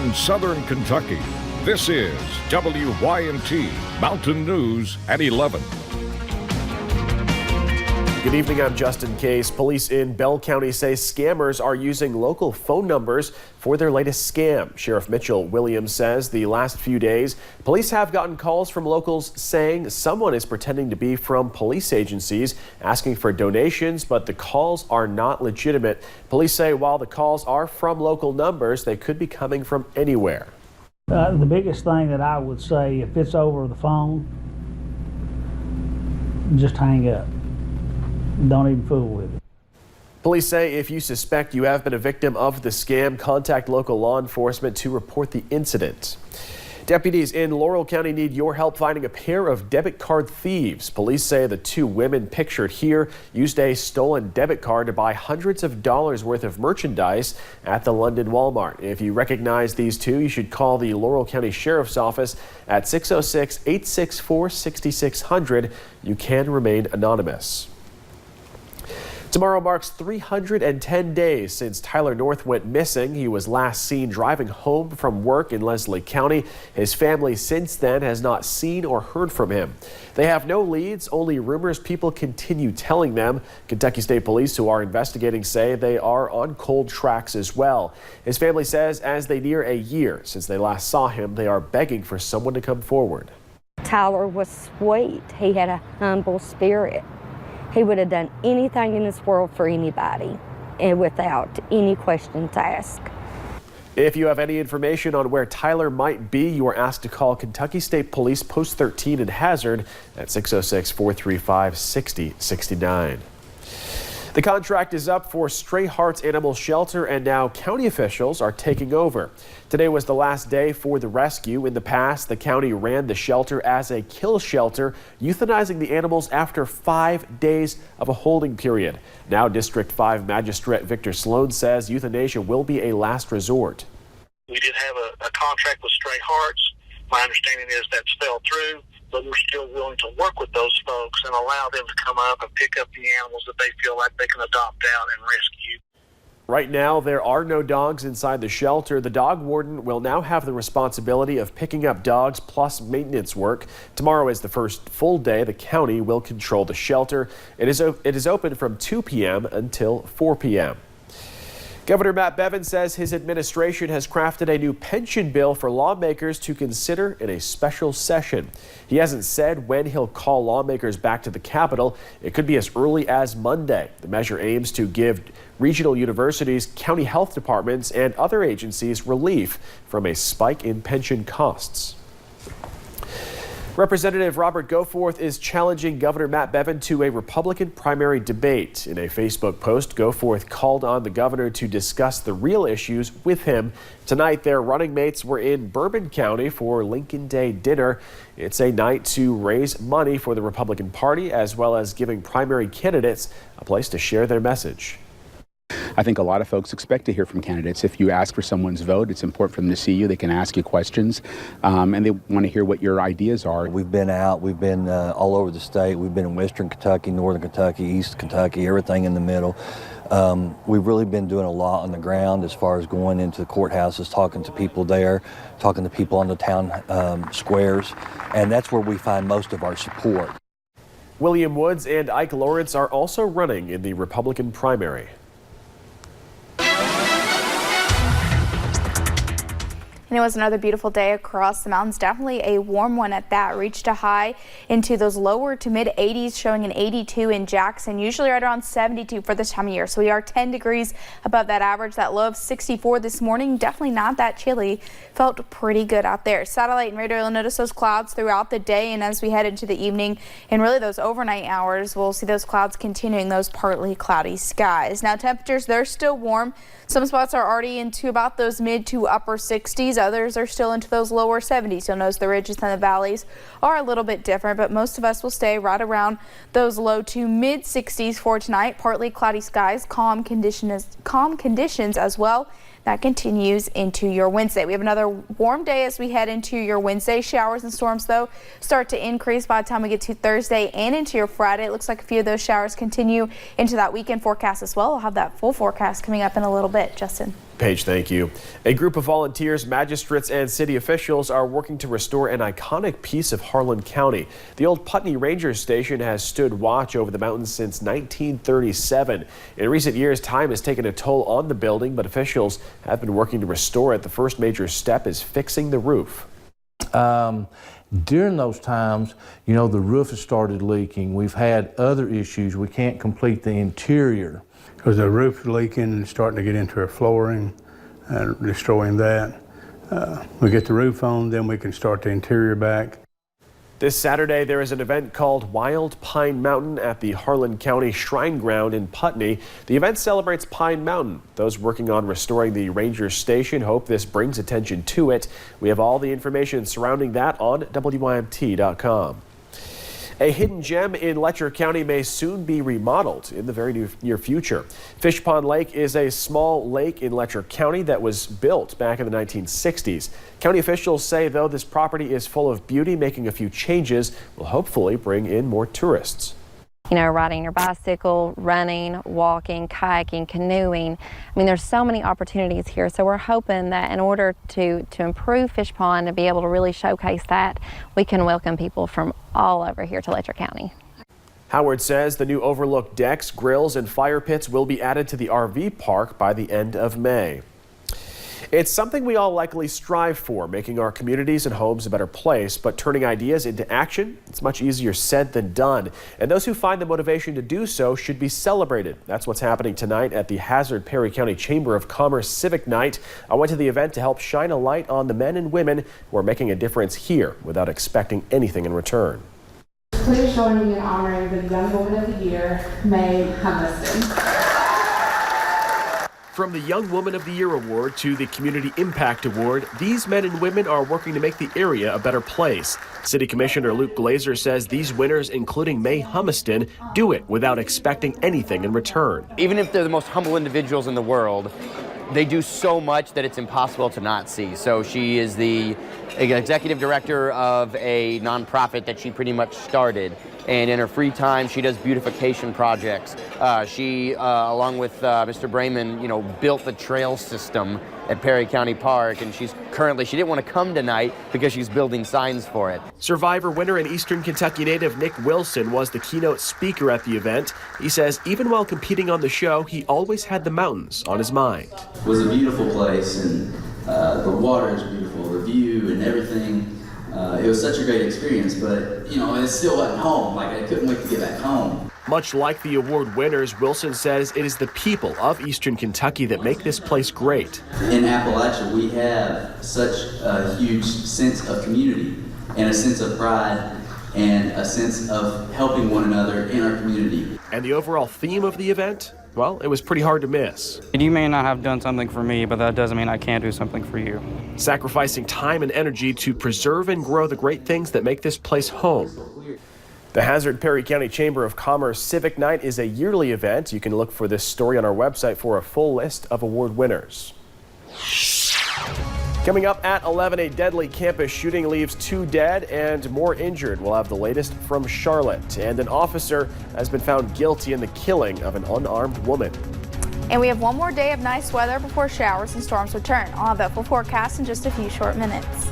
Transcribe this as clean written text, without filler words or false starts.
in southern Kentucky. This is WYMT Mountain News at 11. Good evening, I'm Justin Case. Police in Bell County say scammers are using local phone numbers for their latest scam. Sheriff Mitchell Williams says the last few days, police have gotten calls from locals saying someone is pretending to be from police agencies asking for donations, but the calls are not legitimate. Police say while the calls are from local numbers, they could be coming from anywhere. The biggest thing that I would say, if it's over the phone, just hang up. Don't even fool with it. Police say if you suspect you have been a victim of the scam, contact local law enforcement to report the incident. Deputies in Laurel County need your help finding a pair of debit card thieves. Police say the two women pictured here used a stolen debit card to buy hundreds of dollars worth of merchandise at the London Walmart. If you recognize these two, you should call the Laurel County Sheriff's Office at 606-864-6600. You can remain anonymous. Tomorrow marks 310 days since Tyler North went missing. He was last seen driving home from work in Leslie County. His family since then has not seen or heard from him. They have no leads, only rumors people continue telling them. Kentucky State Police, who are investigating, say they are on cold tracks as well. His family says as they near a year since they last saw him, they are begging for someone to come forward. Tyler was sweet. He had a humble spirit. He would have done anything in this world for anybody and without any questions asked. If you have any information on where Tyler might be, you are asked to call Kentucky State Police Post 13 in Hazard at 606-435-6069. The contract is up for Stray Hearts Animal Shelter, and now county officials are taking over. Today was the last day for the rescue. In the past, the county ran the shelter as a kill shelter, euthanizing the animals after 5 days of a holding period. Now, District 5 Magistrate Victor Sloan says euthanasia will be a last resort. We did have a contract with Stray Hearts. My understanding is that's fell through, but we're still willing to work with those folks and allow them to come up and pick up the animals that they feel like they can adopt out and rescue. Right now, there are no dogs inside the shelter. The dog warden will now have the responsibility of picking up dogs plus maintenance work. Tomorrow is the first full day the county will control the shelter. It is open from 2 p.m. until 4 p.m. Governor Matt Bevin says his administration has crafted a new pension bill for lawmakers to consider in a special session. He hasn't said when he'll call lawmakers back to the Capitol. It could be as early as Monday. The measure aims to give regional universities, county health departments, and other agencies relief from a spike in pension costs. Representative Robert Goforth is challenging Governor Matt Bevin to a Republican primary debate. In a Facebook post, Goforth called on the governor to discuss the real issues with him. Tonight, their running mates were in Bourbon County for Lincoln Day dinner. It's a night to raise money for the Republican Party, as well as giving primary candidates a place to share their message. I think a lot of folks expect to hear from candidates. If you ask for someone's vote, it's important for them to see you. They can ask you questions, and they want to hear what your ideas are. We've been out. We've been all over the state. We've been in Western Kentucky, Northern Kentucky, East Kentucky, everything in the middle. We've really been doing a lot on the ground as far as going into the courthouses, talking to people there, talking to people on the town squares, and that's where we find most of our support. William Woods and Ike Lawrence are also running in the Republican primary. And it was another beautiful day across the mountains. Definitely a warm one at that. Reached a high into those lower to mid 80s, showing an 82 in Jackson, usually right around 72 for this time of year. So we are 10 degrees above that average. That low of 64 this morning, definitely not that chilly. Felt pretty good out there. Satellite and radar, you'll notice those clouds throughout the day, and as we head into the evening and really those overnight hours, we'll see those clouds continuing those partly cloudy skies. Now temperatures, they're still warm. Some spots are already into about those mid to upper 60s. Others are still into those lower 70s. You'll notice the ridges and the valleys are a little bit different, but most of us will stay right around those low to mid 60s for tonight. Partly cloudy skies, calm conditions as well. That continues into your Wednesday. We have another warm day as we head into your Wednesday. Showers and storms, though, start to increase by the time we get to Thursday and into your Friday. It looks like a few of those showers continue into that weekend forecast as well. We'll have that full forecast coming up in a little bit. Justin. Paige, thank you. A group of volunteers, magistrates, and city officials are working to restore an iconic piece of Harlan County. The old Putney Ranger Station has stood watch over the mountains since 1937. In recent years, time has taken a toll on the building, but officials have been working to restore it. The first major step is fixing the roof. During those times, you know, the roof has started leaking. We've had other issues. We can't complete the interior. Because the roof is leaking and starting to get into our flooring and destroying that. We get the roof on, then we can start the interior back. This Saturday, there is an event called Wild Pine Mountain at the Harlan County Shrine Ground in Putney. The event celebrates Pine Mountain. Those working on restoring the Ranger Station hope this brings attention to it. We have all the information surrounding that on WYMT.com. A hidden gem in Letcher County may soon be remodeled in the very near future. Fish Pond Lake is a small lake in Letcher County that was built back in the 1960s. County officials say, though, this property is full of beauty, making a few changes will hopefully bring in more tourists. You know, riding your bicycle, running, walking, kayaking, canoeing. I mean, there's so many opportunities here. So we're hoping that in order to improve Fish Pond and be able to really showcase that, we can welcome people from all over here to Letcher County. Howard says the new overlook decks, grills, and fire pits will be added to the RV park by the end of May. It's something we all likely strive for, making our communities and homes a better place, but turning ideas into action, it's much easier said than done. And those who find the motivation to do so should be celebrated. That's what's happening tonight at the Hazard Perry County Chamber of Commerce Civic Night. I went to the event to help shine a light on the men and women who are making a difference here without expecting anything in return. Please join me in honoring the Young Woman of the Year, May Humiston. From the Young Woman of the Year Award to the Community Impact Award, these men and women are working to make the area a better place. City Commissioner Luke Glazer says these winners, including May Humiston, do it without expecting anything in return. Even if they're the most humble individuals in the world, they do so much that it's impossible to not see. So she is the executive director of a nonprofit that she pretty much started. And in her free time, she does beautification projects. She, along with Mr. Brayman, you know, built the trail system at Perry County Park, and she didn't want to come tonight because she's building signs for it. Survivor winner and Eastern Kentucky native Nick Wilson was the keynote speaker at the event. He says even while competing on the show, he always had the mountains on his mind. It was a beautiful place, and the water is beautiful, the view and everything. It was such a great experience, but, you know, it still wasn't home. Like, I couldn't wait to get back home. Much like the award winners, Wilson says it is the people of Eastern Kentucky that make this place great. In Appalachia, we have such a huge sense of community and a sense of pride and a sense of helping one another in our community. And the overall theme of the event? Well, it was pretty hard to miss. You may not have done something for me, but that doesn't mean I can't do something for you. Sacrificing time and energy to preserve and grow the great things that make this place home. The Hazard Perry County Chamber of Commerce Civic Night is a yearly event. You can look for this story on our website for a full list of award winners. Coming up at 11, a deadly campus shooting leaves 2 dead and more injured. We'll have the latest from Charlotte. And an officer has been found guilty in the killing of an unarmed woman. And we have one more day of nice weather before showers and storms return. I'll have that full forecast in just a few short minutes.